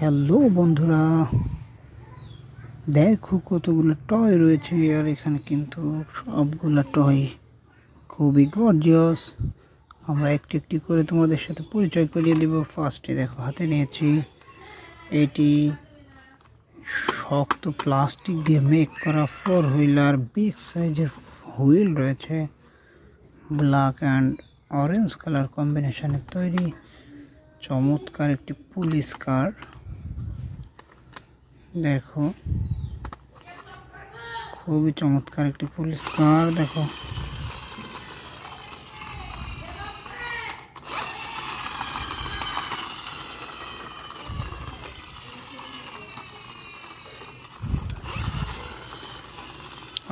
Hello বন্ধুরা, দেখো কতগুলো টয় রয়েছে। আর এখানে কিন্তু সবগুলা টয় খুবই গর্জিয়াস। আমরা একটি একটি করে তোমাদের সাথে পরিচয় করিয়ে দেব। ফার্স্টে দেখো হাতে নিয়েছি, এটি শক্ত প্লাস্টিক দিয়ে মেক করা 4 হুইলার বিগ সাইজের হুইল রয়েছে। ব্ল্যাক অ্যান্ড অরেঞ্জ কালার কম্বিনেশনের তৈরি চমৎকার একটি পুলিশ কার। দেখো খুবই চমৎকার একটি পুলিশ কার। দেখো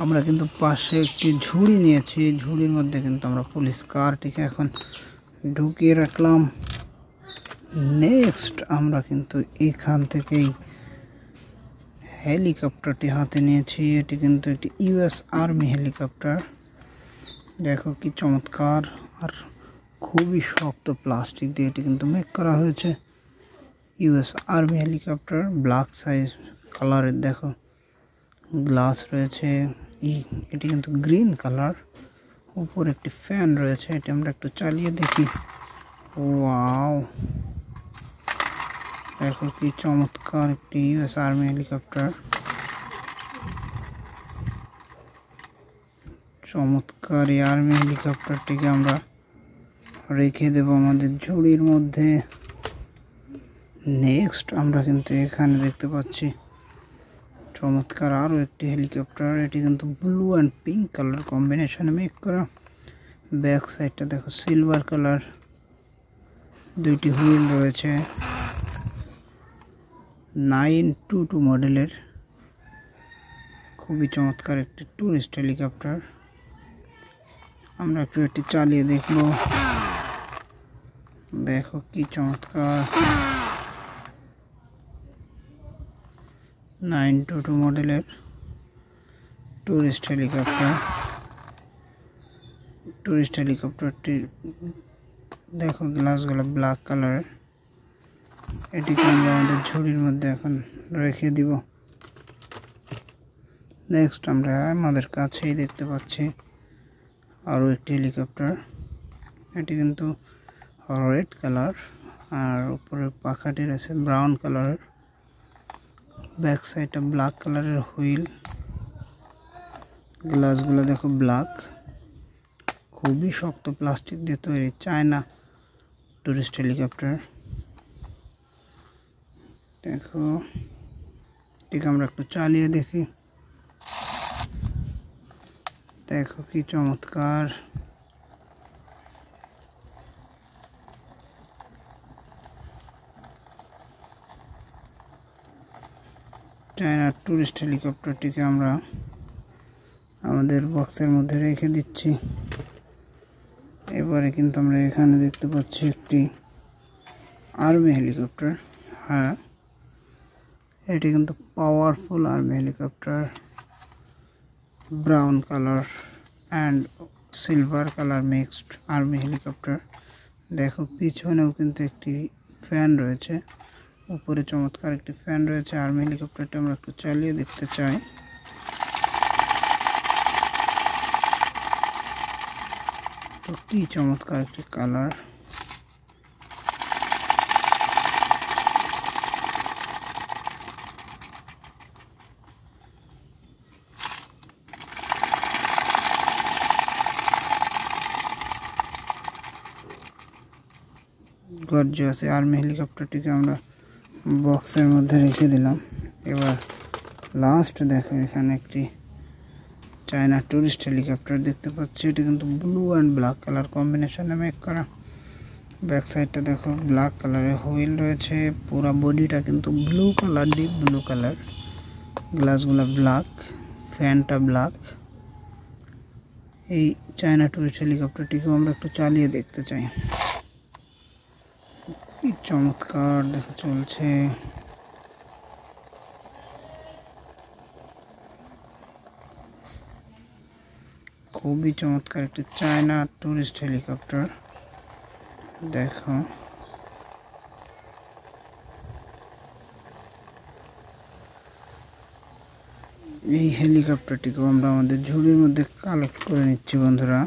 আমরা কিন্তু পাশে একটি ঝুড়ি নিয়েছি, ঝুড়ির মধ্যে কিন্তু আমরা পুলিশ কারটিকে এখন ঢুকিয়ে রাখলাম। নেক্সট আমরা কিন্তু এখান থেকেই হেলিকপ্টারটি হাতে নিয়েছি। এটি কিন্তু একটি ইউএস আর্মি হেলিকপ্টার। দেখো কি চমৎকার, আর খুবই শক্ত প্লাস্টিক দিয়ে এটি কিন্তু মেক করা হয়েছে। US army helicopter, black size কালারের। দেখো গ্লাস রয়েছে, এটি কিন্তু গ্রিন কালার। উপর একটি ফ্যান রয়েছে, এটি আমরা একটু চালিয়ে দেখি। ওয়াও, দেখো কি চমৎকার একটি ইউএস আর্মি হেলিকপ্টার। চমৎকার এই আর্মি হেলিকপ্টারটিকে আমরা রেখে দেব আমাদের ঝুড়ির মধ্যে। নেক্সট আমরা কিন্তু এখানে দেখতে পাচ্ছি চমৎকার আরও একটি হেলিকপ্টার। এটি কিন্তু ব্লু অ্যান্ড পিঙ্ক কালার কম্বিনেশনে মেক করা। ব্যাক সাইডটা দেখো সিলভার কালার, দুইটি হুইল রয়েছে। 922 মডেলের খুবই চমৎকার একটি ট্যুরিস্ট হেলিকপ্টার। আমরা একটু এটি চালিয়ে দেখব। দেখো কি চমৎকার 922 মডেলের ট্যুরিস্ট হেলিকপ্টার। ট্যুরিস্ট হেলিকপ্টারটি দেখো গ্লাসগুলো ব্ল্যাক কালারের। এটিকে আমরা আমাদের ঝুড়ির মধ্যে এখন রেখে দিব। নেক্সট আমরা আমাদের কাছেই দেখতে পাচ্ছি আরও একটি হেলিকপ্টার। এটি কিন্তু রেড কালার, আর উপরের পাখাটি রয়েছে ব্রাউন কালারের। ব্যাক সাইডটা ব্ল্যাক কালারের হুইল, গ্লাসগুলো দেখো ব্ল্যাক। খুবই শক্ত প্লাস্টিক দিয়ে তৈরি চায়না টুরিস্ট হেলিকপ্টার। দেখো এটিকে আমরা একটু চালিয়ে দেখি। দেখো কি চমৎকার, চায়না টুরিস্ট হেলিকপ্টারটিকে আমরা আমাদের বক্সের মধ্যে রেখে দিচ্ছি। এবারে কিন্তু আমরা এখানে দেখতে পাচ্ছি একটি আর্মি হেলিকপ্টার। হ্যাঁ, এটি কিন্তু powerful army helicopter. Brown colour and silver colour mixed army helicopter. দেখো পিছনেও কিন্তু একটি ফ্যান রয়েছে, উপরে চমৎকার একটি ফ্যান রয়েছে। আর্মি হেলিকপ্টারটা আমরা একটু চালিয়ে দেখতে চাই। তো কি চমৎকার একটি কালার। গর্জিয়াস আর্মি হেলিকপ্টারটিকে আমরা বক্সের মধ্যে রেখে দিলাম। এবার লাস্ট দেখো এখানে একটি চায়না টুরিস্ট হেলিকপ্টার দেখতে পাচ্ছি। এটি কিন্তু ব্লু অ্যান্ড ব্ল্যাক কালার কম্বিনেশনে মেক করা। ব্যাক সাইডটা দেখো ব্ল্যাক কালারের হুইল রয়েছে। পুরো বডিটা কিন্তু blue colour, deep blue colour. গ্লাসগুলো ব্ল্যাক, ফ্যানটা ব্ল্যাক। এই চায়না টুরিস্ট হেলিকপ্টারটিকেও আমরা একটু চালিয়ে দেখতে চাই। কি চমৎকার দেখো চলছে। খুবই চমৎকার একটি চায়না টুরিস্ট হেলিকপ্টার। দেখো এই হেলিকপ্টারটিকেও আমরা আমাদের ঝুড়ির মধ্যে কালেক্ট করে নিচ্ছি বন্ধুরা।